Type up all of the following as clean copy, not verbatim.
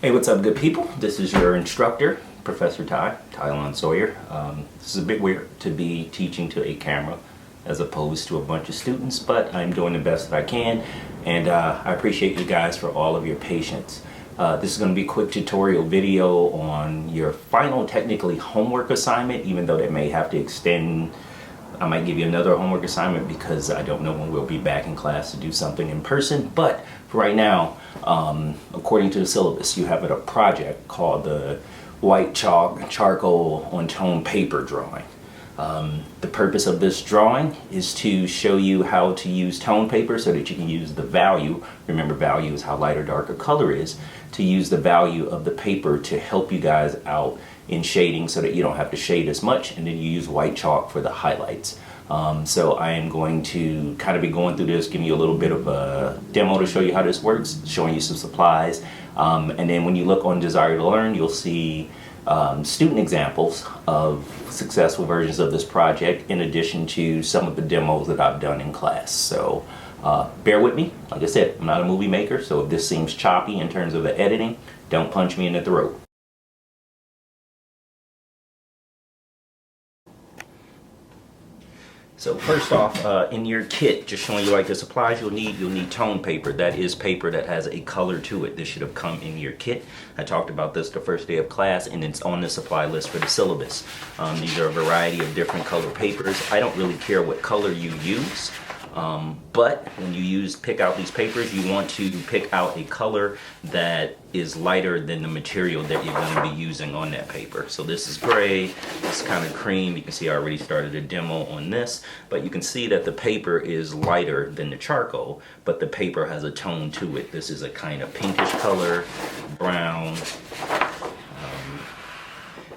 Hey, what's up, good people? This is your instructor, Professor Tylon Sawyer. This is a bit weird to be teaching to a camera as opposed to a bunch of students, but I'm doing the best that I can, and I appreciate you guys for all of your patience. This is going to be a quick tutorial video on your final, technically, homework assignment, even though that may have to extend. I might give you another homework assignment because I don't know when we'll be back in class to do something in person. But for right now, according to the syllabus, you have a project called the white chalk charcoal on tone paper drawing. The purpose of this drawing is to show you how to use tone paper so that you can use the value. Remember, value is how light or dark a color is. To use the value of the paper to help you guys out in shading so that you don't have to shade as much, and then you use white chalk for the highlights. So I am going to kind of be going through this, giving you a little bit of a demo to show you how this works, showing you some supplies. And then when you look on Desire to Learn, you'll see student examples of successful versions of this project in addition to some of the demos that I've done in class. So bear with me. Like I said, I'm not a movie maker, so if this seems choppy in terms of the editing, don't punch me in the throat. So first off, in your kit, just showing you like the supplies you'll need tone paper. That is paper that has a color to it. This should have come in your kit. I talked about this the first day of class, and it's on the supply list for the syllabus. These are a variety of different color papers. I don't really care what color you use. But when you pick out these papers, you want to pick out a color that is lighter than the material that you're going to be using on that paper. So this is gray, this is kind of cream. You can see I already started a demo on this, but you can see that the paper is lighter than the charcoal, but the paper has a tone to it. This is a kind of pinkish color, brown.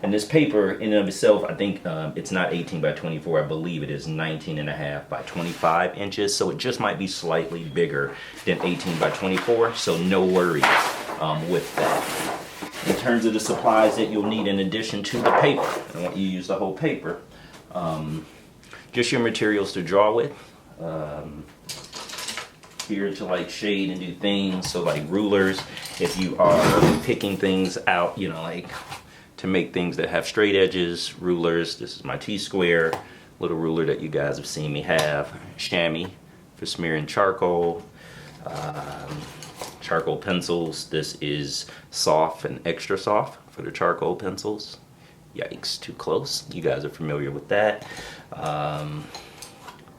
And this paper in and of itself, I think it's not 18 by 24. I believe it is 19.5 by 25 inches. So it just might be slightly bigger than 18 by 24. So no worries with that. In terms of the supplies that you'll need in addition to the paper, I want you to use the whole paper. Just your materials to draw with. Here to like shade and do things. So like rulers, if you are picking things out, you know, like to make things that have straight edges, rulers. This is my T-square little ruler that you guys have seen me have. Chamois for smearing charcoal. Charcoal pencils. This is soft and extra soft for the charcoal pencils. Yikes, too close. You guys are familiar with that.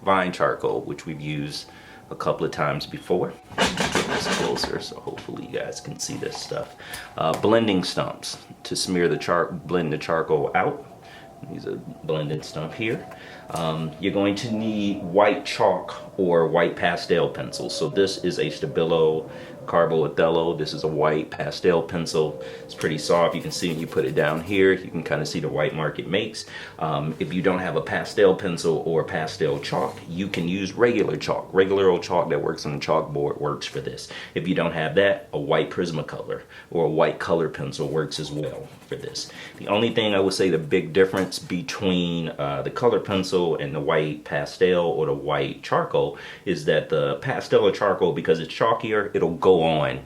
Vine charcoal, which we've used a couple of times before. Get this closer so hopefully you guys can see this stuff. Blending stumps to smear the blend the charcoal out. Use a blending stump here. You're going to need white chalk or white pastel pencils. So this is a Stabilo Carbo Othello. This is a white pastel pencil. It's pretty soft. You can see when you put it down here, you can kind of see the white mark it makes. If you don't have a pastel pencil or pastel chalk, you can use regular chalk. Regular old chalk that works on the chalkboard works for this. If you don't have that, a white Prismacolor or a white color pencil works as well for this. The only thing I would say the big difference between the color pencil and the white pastel or the white charcoal is that the pastel or charcoal, because it's chalkier, it'll go on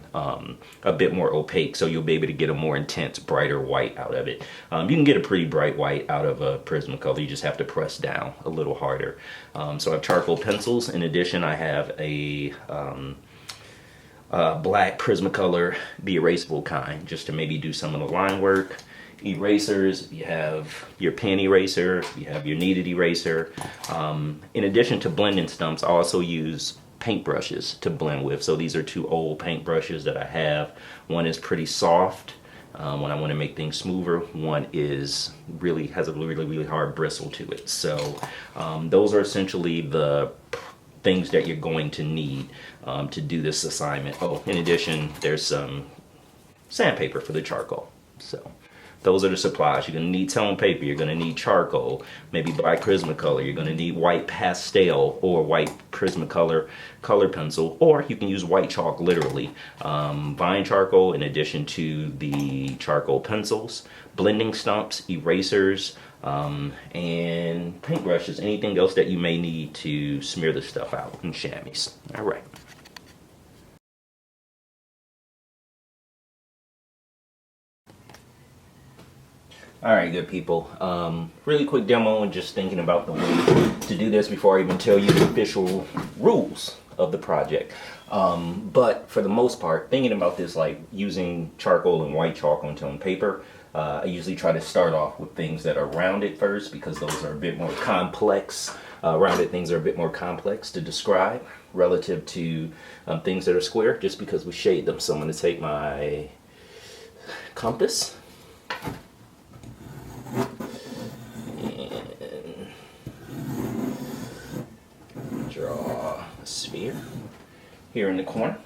a bit more opaque, so you'll be able to get a more intense, brighter white out of it. You can get a pretty bright white out of a Prismacolor. You just have to press down a little harder. So I have charcoal pencils. In addition, I have a black Prismacolor, the erasable kind, just to maybe do some of the line work. Erasers, you have your pen eraser, you have your kneaded eraser. In addition to blending stumps, I also use paintbrushes to blend with. So these are two old paintbrushes that I have. One is pretty soft when I want to make things smoother. One is has a really hard bristle to it. So those are essentially the things that you're going to need to do this assignment. Oh, in addition, there's some sandpaper for the charcoal. So those are the supplies. You're going to need tone paper. You're going to need charcoal, maybe black Prismacolor. You're going to need white pastel or white Prismacolor color pencil, or you can use white chalk literally. Vine charcoal in addition to the charcoal pencils, blending stumps, erasers, and paintbrushes, anything else that you may need to smear the stuff out, and chamois. All right. All right, good people. Really quick demo and just thinking about the way to do this before I even tell you the official rules of the project. But for the most part, thinking about this like using charcoal and white chalk on tone paper, I usually try to start off with things that are rounded first because those are a bit more complex. Rounded things are a bit more complex to describe relative to things that are square just because we shade them. So I'm going to take my compass and draw a sphere here in the corner.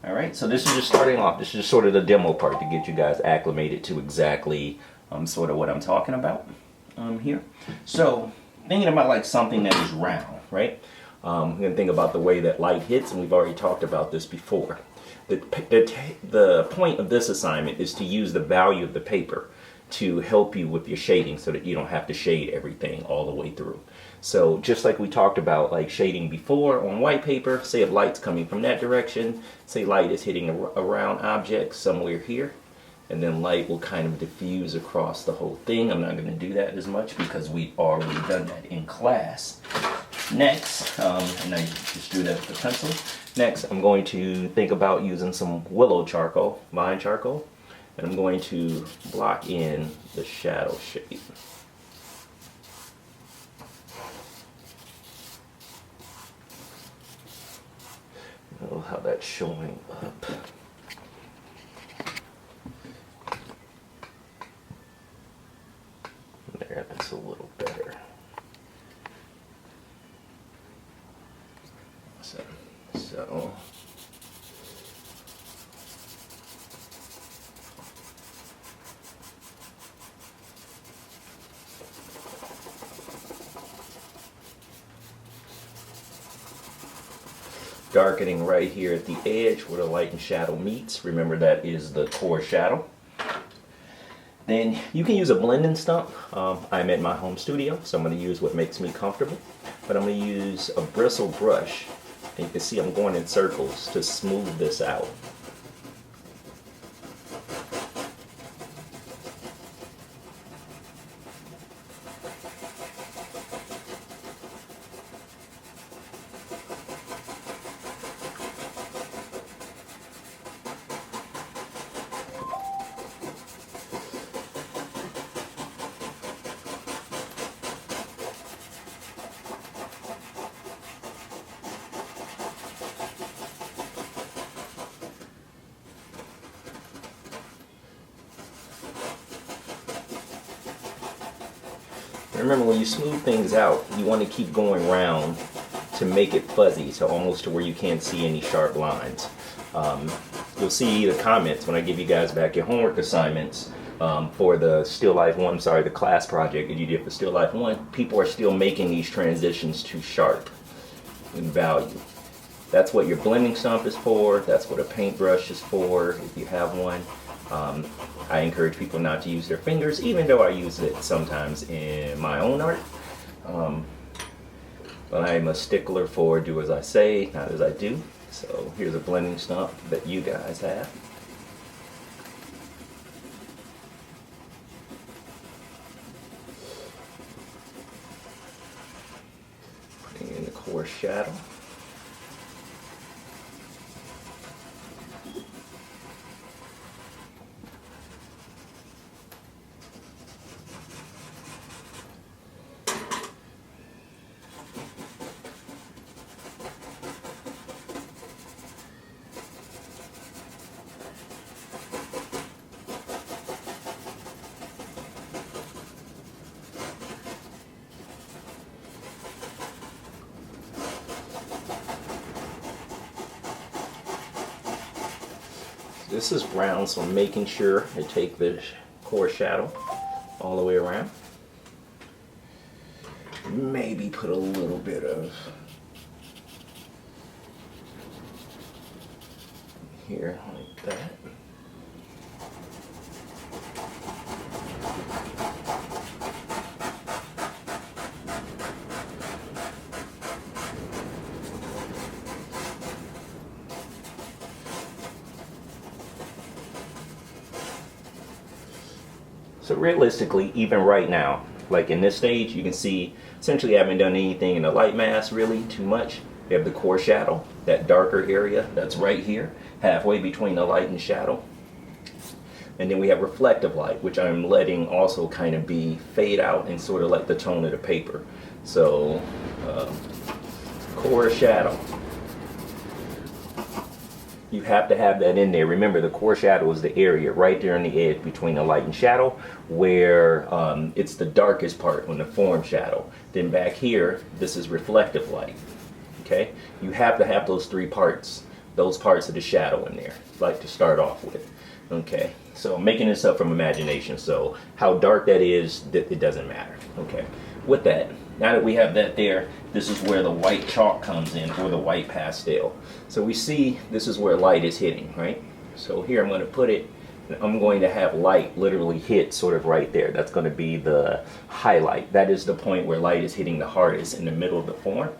All right, so this is just starting off. This is just sort of the demo part to get you guys acclimated to exactly sort of what I'm talking about here. So thinking about like something that is round, right? We're gonna think about the way that light hits, and we've already talked about this before. The point of this assignment is to use the value of the paper to help you with your shading so that you don't have to shade everything all the way through. So just like we talked about like shading before on white paper, say if light's coming from that direction, say light is hitting a round object somewhere here, and then light will kind of diffuse across the whole thing. I'm not going to do that as much because we've already done that in class. Next, and I just drew that with the pencil. Next, I'm going to think about using some willow charcoal, vine charcoal, and I'm going to block in the shadow shape. Oh, how that's showing up. There, that's a little better. So darkening right here at the edge where the light and shadow meets. Remember that is the core shadow. Then you can use a blending stump. I'm at my home studio, so I'm going to use what makes me comfortable. But I'm going to use a bristle brush. And you can see I'm going in circles to smooth this out. Remember, when you smooth things out, you want to keep going round to make it fuzzy, so almost to where you can't see any sharp lines. You'll see the comments when I give you guys back your homework assignments for the Still Life 1, the class project that you did for Still Life 1. People are still making these transitions too sharp in value. That's what your blending stump is for. That's what a paintbrush is for, if you have one. I encourage people not to use their fingers, even though I use it sometimes in my own art. But I'm a stickler for do as I say, not as I do. So here's a blending stump that you guys have. Putting in the core shadow. This is round, so I'm making sure I take the core shadow all the way around. Maybe put a little bit of here like that. So realistically, even right now, like in this stage, you can see essentially I haven't done anything in the light mask really too much. We have the core shadow, that darker area that's right here, halfway between the light and shadow. And then we have reflective light, which I'm letting also kind of be fade out and sort of like the tone of the paper. So core shadow. You have to have that in there. Remember, the core shadow is the area right there on the edge between the light and shadow where it's the darkest part on the form shadow. Then back here, this is reflective light. Okay? You have to have those three parts, those parts of the shadow in there, like to start off with. Okay? So I'm making this up from imagination. So how dark that is, it doesn't matter. Okay? With that, now that we have that there, this is where the white chalk comes in, or the white pastel. So we see this is where light is hitting, right? So here I'm going to put it, and I'm going to have light literally hit sort of right there. That's going to be the highlight. That is the point where light is hitting the hardest, in the middle of the form.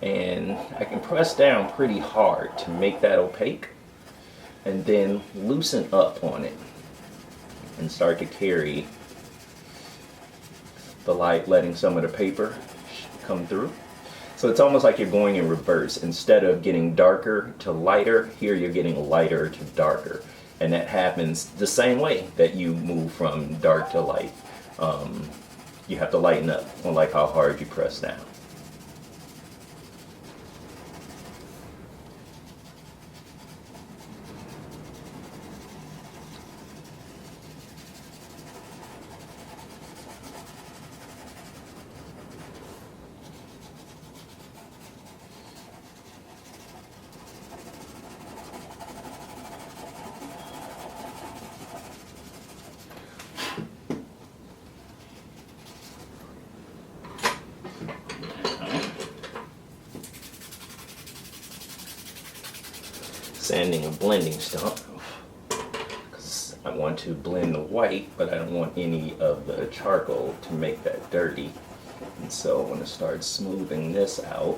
And I can press down pretty hard to make that opaque, and then loosen up on it and start to carry the light, letting some of the paper come through. So it's almost like you're going in reverse. Instead of getting darker to lighter, here you're getting lighter to darker. And that happens the same way that you move from dark to light. You have to lighten up, unlike how hard you press down. Sanding a blending stump, because I want to blend the white, but I don't want any of the charcoal to make that dirty. And so I'm going to start smoothing this out.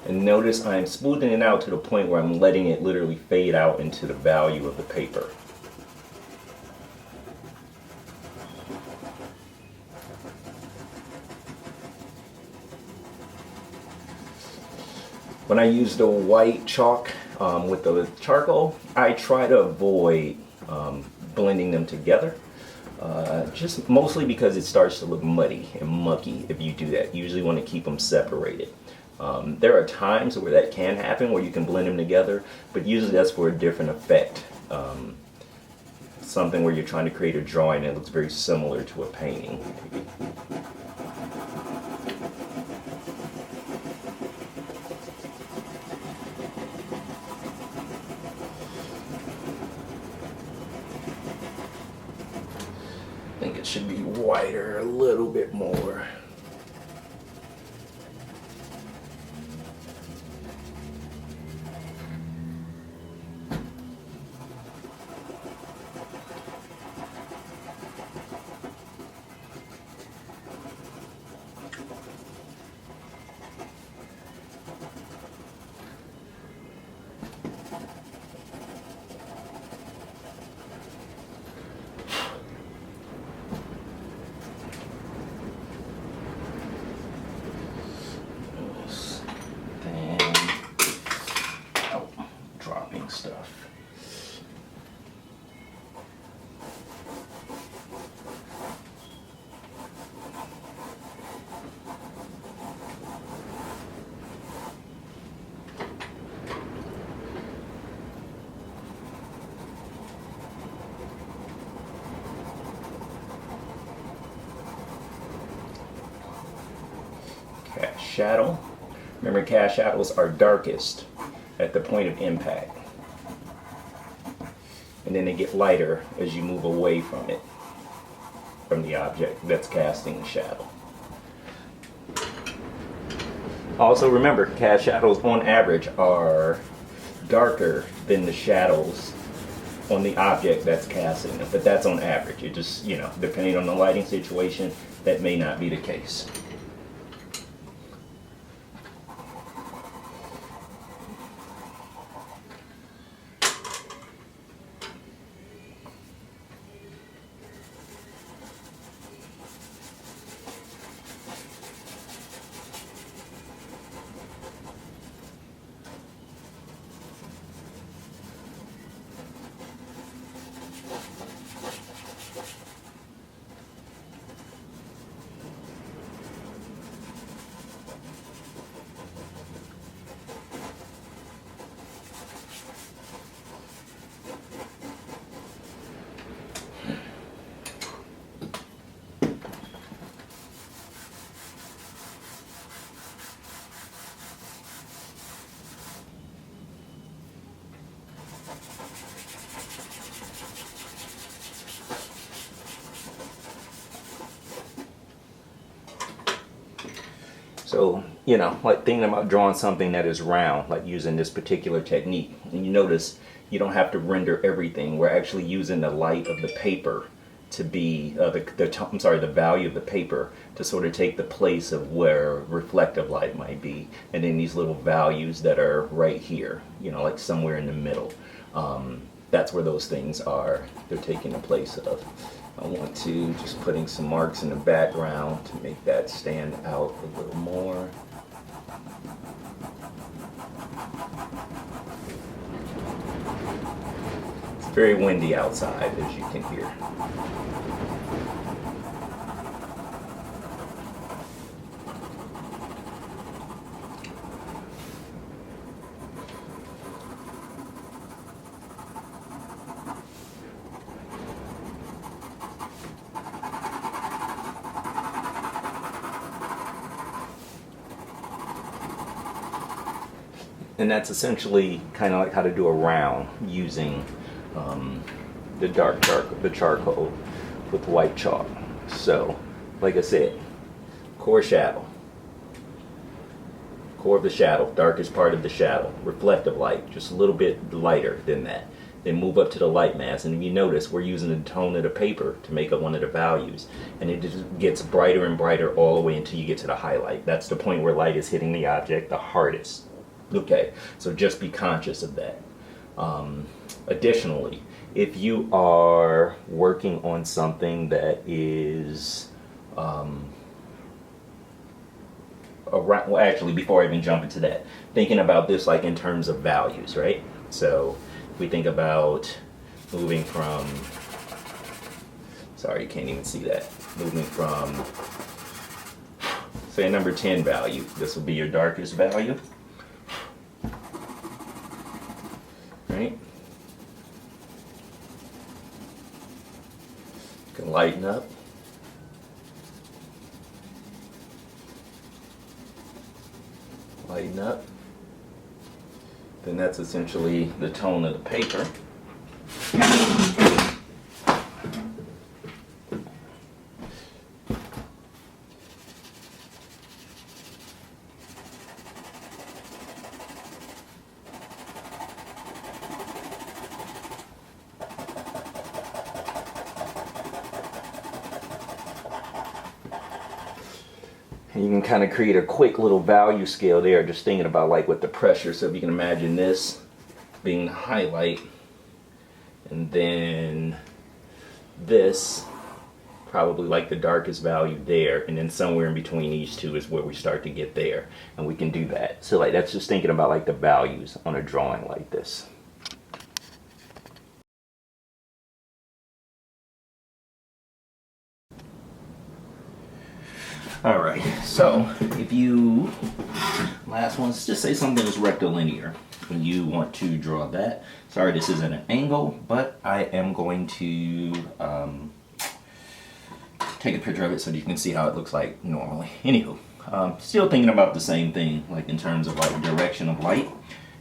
And notice I'm smoothing it out to the point where I'm letting it literally fade out into the value of the paper. When I use the white chalk with the charcoal, I try to avoid blending them together. Just mostly because it starts to look muddy and mucky if you do that. You usually want to keep them separated. There are times where that can happen, where you can blend them together, but usually that's for a different effect. Something where you're trying to create a drawing that looks very similar to a painting. I think it should be whiter a little bit more. Stuff. Cast shadow. Remember, cast shadows are darkest at the point of impact. And then they get lighter as you move away from it, from the object that's casting the shadow. Also remember, cast shadows on average are darker than the shadows on the object that's casting them, but that's on average. It just, depending on the lighting situation, that may not be the case. So, you know, like thinking about drawing something that is round, like using this particular technique. And you notice you don't have to render everything. We're actually using the light of the paper to be, the value of the paper to sort of take the place of where reflective light might be. And then these little values that are right here, you know, like somewhere in the middle. That's where those things are. They're taking the place of. I want to just putting some marks in the background to make that stand out a little more. It's very windy outside, as you can hear. And that's essentially kind of like how to do a round using the charcoal with white chalk. So, like I said, core shadow. Core of the shadow, darkest part of the shadow. Reflective light, just a little bit lighter than that. Then move up to the light mass, and if you notice, we're using the tone of the paper to make up one of the values. And it just gets brighter and brighter all the way until you get to the highlight. That's the point where light is hitting the object the hardest. Okay, so just be conscious of that. Additionally, if you are working on something that is well, actually, before I even jump into that, thinking about this like in terms of values, right? So if we think about moving from, sorry, you can't even see that, moving from, say, a number 10 value, this will be your darkest value. Right? You can lighten up. Lighten up. Then that's essentially the tone of the paper. And you can kind of create a quick little value scale there, just thinking about like with the pressure. So if you can imagine this being the highlight, and then this probably like the darkest value there, and then somewhere in between these two is where we start to get there, and we can do that. So like that's just thinking about like the values on a drawing like this. All right, so if you, last one, let's just say something is rectilinear. When you want to draw that, sorry this isn't an angle, but I am going to take a picture of it so that you can see how it looks like normally. Anywho, still thinking about the same thing, like in terms of like direction of light,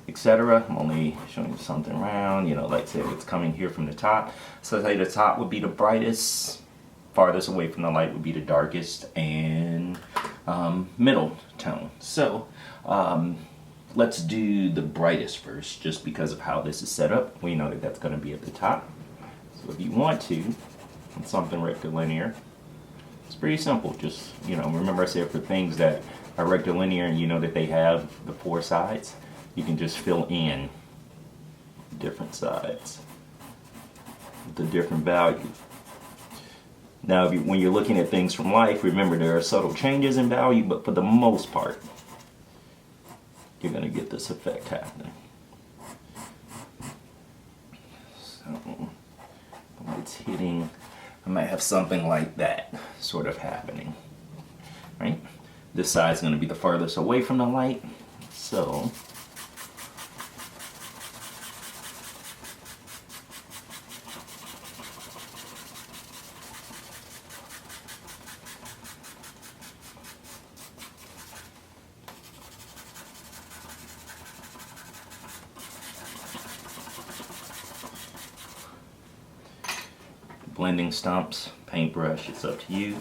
etc. I'm only showing you something around, you know, like say it's coming here from the top. So say the top would be the brightest, farthest away from the light would be the darkest, and middle tone. So let's do the brightest first, just because of how this is set up. We know that that's going to be at the top. So if you want to, something rectilinear, It's pretty simple. Just, remember I said for things that are rectilinear and you know that they have the four sides, you can just fill in different sides with a different value. Now, when you're looking at things from life, remember there are subtle changes in value, but for the most part, you're going to get this effect happening. So, when it's hitting, I might have something like that sort of happening, right? This side's going to be the farthest away from the light, so blending stumps, paintbrush, it's up to you.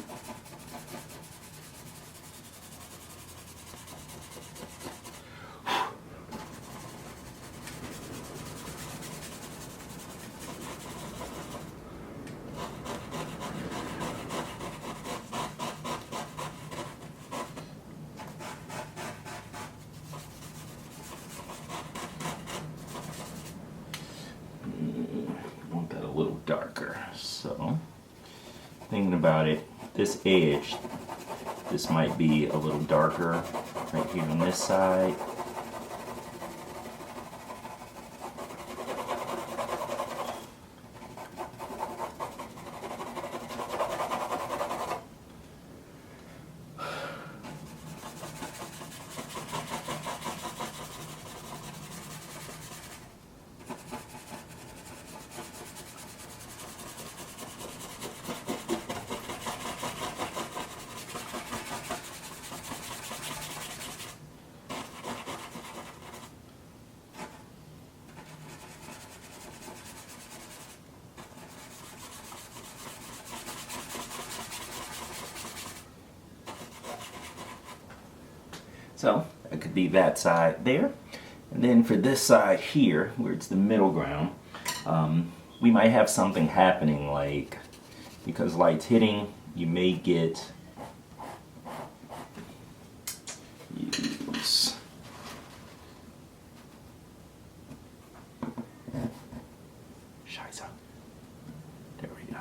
I want that a little darker. So, thinking about it, this edge, this might be a little darker right here on this side. So it could be that side there. And then for this side here, where it's the middle ground, we might have something happening, like because light's hitting, you may get use Scheiße. There we go.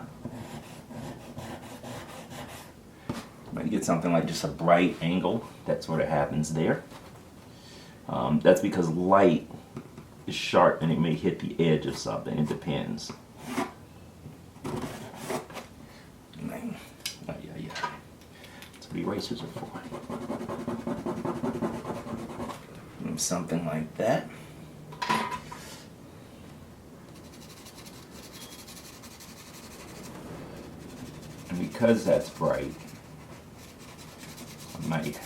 Might get something like just a bright angle. That sort of happens there. That's because light is sharp and it may hit the edge of something. It depends. That's what erasers are for. Something like that. And because that's bright, I might,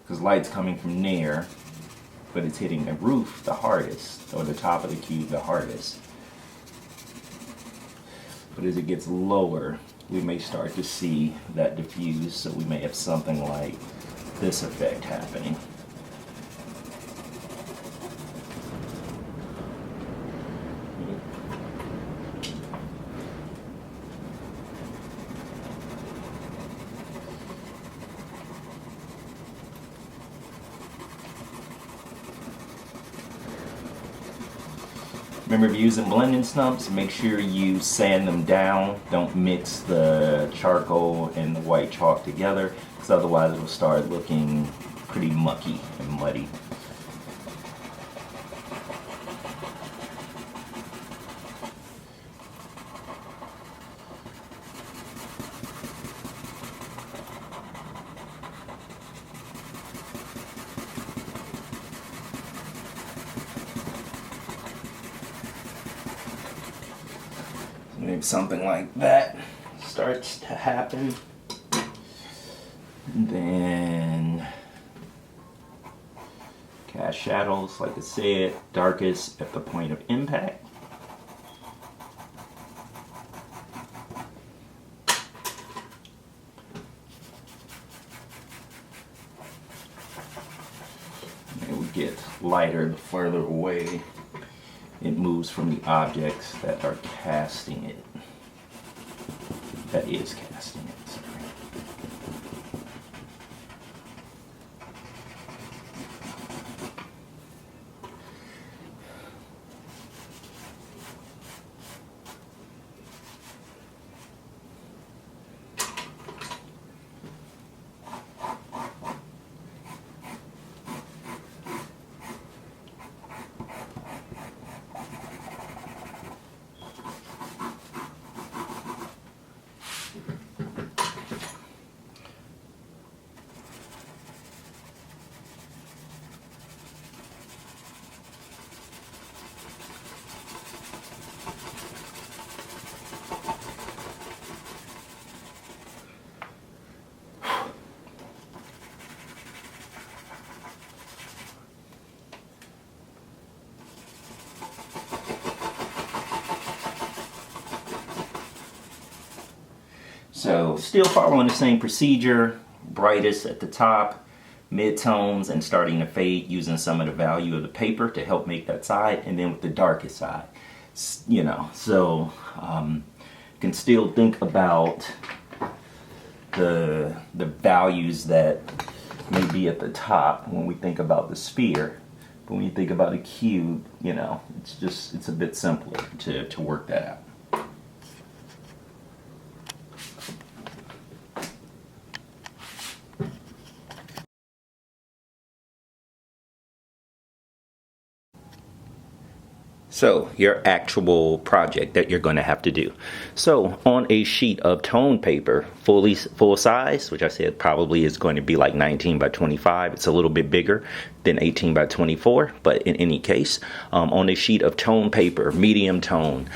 because light's coming from there, but it's hitting the roof the hardest, or the top of the cube the hardest. But as it gets lower, we may start to see that diffuse, so we may have something like this effect happening. Remember, if you're using blending stumps, make sure you sand them down. Don't mix the charcoal and the white chalk together, because otherwise it will start looking pretty mucky and muddy. Maybe something like that starts to happen. And then cast shadows, like I said, darkest at the point of impact. And we get lighter the further away it moves from the objects that are casting it. That is casting it, sorry. So still following the same procedure, brightest at the top, mid-tones, and starting to fade using some of the value of the paper to help make that side, and then with the darkest side. You know, so can still think about the values that may be at the top when we think about the sphere. But when you think about a cube, you know, it's a bit simpler to work that out. So your actual project that you're going to have to do. So on a sheet of tone paper, full size, which I said probably is going to be like 19 by 25. It's a little bit bigger than 18 by 24, but in any case, on a sheet of tone paper, medium tone,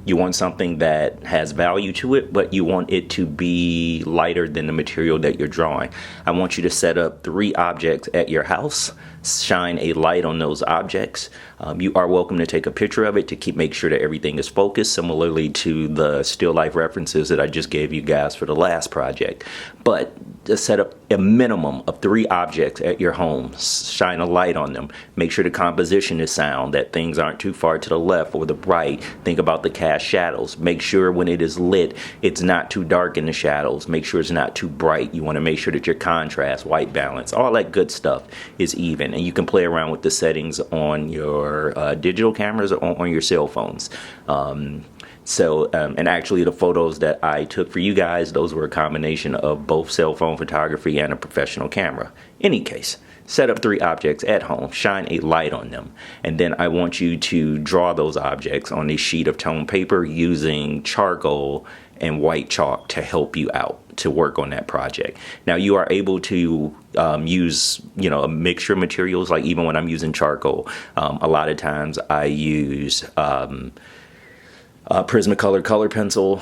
you want something that has value to it, but you want it to be lighter than the material that you're drawing. I want you to set up 3 objects at your house, shine a light on those objects. You are welcome to take a picture of it to make sure that everything is focused, similarly to the still life references that I just gave you guys for the last project. But to set up a minimum of 3 objects at your home, shine a light on them, make sure the composition is sound, that things aren't too far to the left or the right. Think about the cast shadows. Make sure when it is lit, it's not too dark in the shadows. Make sure it's not too bright. You want to make sure that your contrast, white balance, all that good stuff is even. And you can play around with the settings on your digital cameras or on your cell phones. And actually the photos that I took for you guys, those were a combination of both cell phone photography and a professional camera. Any case, set up 3 objects at home, shine a light on them, and then I want you to draw those objects on a sheet of tone paper using charcoal and white chalk to help you out to work on that project. Now you are able to use, you know, a mixture of materials. Like even when I'm using charcoal, a lot of times I use Prismacolor color pencil,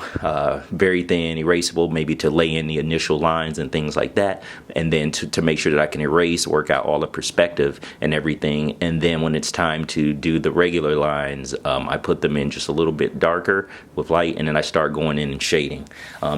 very thin, erasable, maybe to lay in the initial lines and things like that, and then to make sure that I can erase, work out all the perspective and everything. And then when it's time to do the regular lines, I put them in just a little bit darker with light, and then I start going in and shading.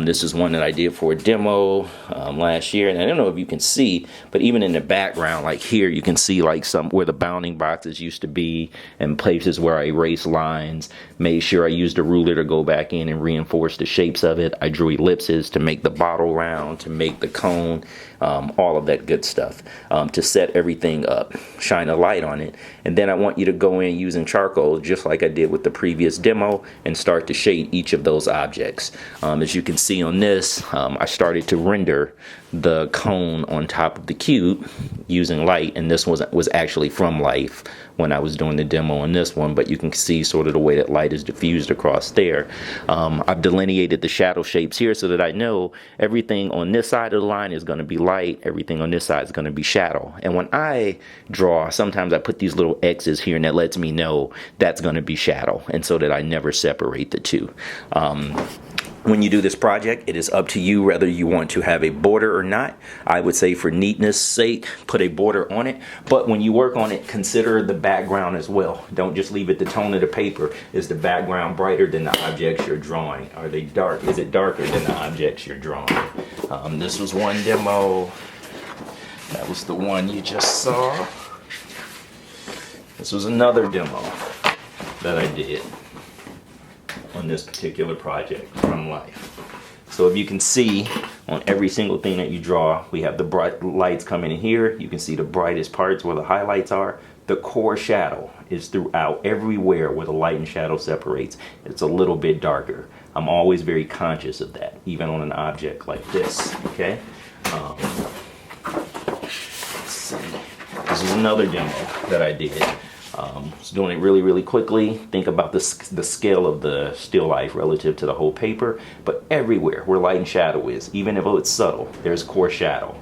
This is one that I did for a demo last year, and I don't know if you can see, but even in the background, like here, you can see like some where the bounding boxes used to be and places where I erased lines. Made sure I used a ruler to go back in and reinforce the shapes of it. I drew ellipses to make the bottle round, to make the cone, all of that good stuff, to set everything up, shine a light on it. And then I want you to go in using charcoal, just like I did with the previous demo, and start to shade each of those objects. As you can see on this, I started to render the cone on top of the cube using light, and this was actually from life when I was doing the demo on this one, but you can see sort of the way that light is diffused across there. I've delineated the shadow shapes here so that I know everything on this side of the line is going to be light, everything on this side is going to be shadow. And when I draw, sometimes I put these little X's here, and that lets me know that's going to be shadow, and so that I never separate the two. When you do this project, it is up to you whether you want to have a border or not. I would say for neatness sake, put a border on it. But when you work on it, consider the background as well. Don't just leave it the tone of the paper. Is the background brighter than the objects you're drawing? Are they dark? Is it darker than the objects you're drawing? This was one demo. That was the one you just saw. This was another demo that I did on this particular project from life. So if you can see on every single thing that you draw, we have the bright lights coming in here. You can see the brightest parts where the highlights are. The core shadow is throughout everywhere where the light and shadow separates. It's a little bit darker. I'm always very conscious of that, even on an object like this, okay? Let's see. This is another demo that I did. Just doing it really quickly. Think about the scale of the still life relative to the whole paper, but everywhere where light and shadow is, even if it's subtle, there's core shadow.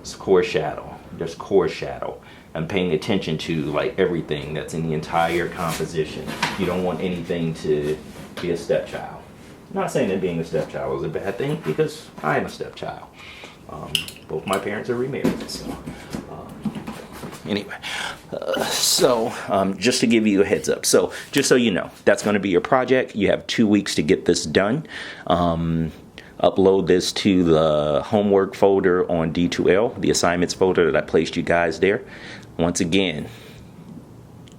It's core shadow. There's core shadow. I'm paying attention to like everything that's in the entire composition. You don't want anything to be a stepchild. I'm not saying that being a stepchild is a bad thing, because I am a stepchild. Both my parents are remarried, so anyway, just to give you a heads up, so just so you know, that's going to be your project. You have 2 weeks to get this done. Upload this to the homework folder on D2L, the assignments folder that I placed you guys there. Once again,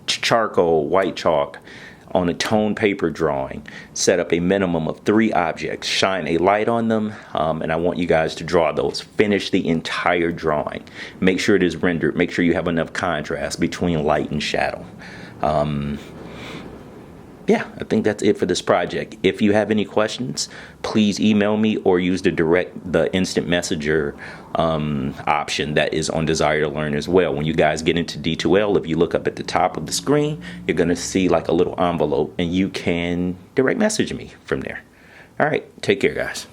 charcoal, white chalk, on a tone paper drawing. Set up a minimum of 3 objects. Shine a light on them, and I want you guys to draw those. Finish the entire drawing. Make sure it is rendered. Make sure you have enough contrast between light and shadow. Yeah, I think that's it for this project. If you have any questions, please email me or use the instant messenger option that is on Desire to Learn as well. When you guys get into D2L, if you look up at the top of the screen, you're going to see like a little envelope, and you can direct message me from there. All right, take care, guys.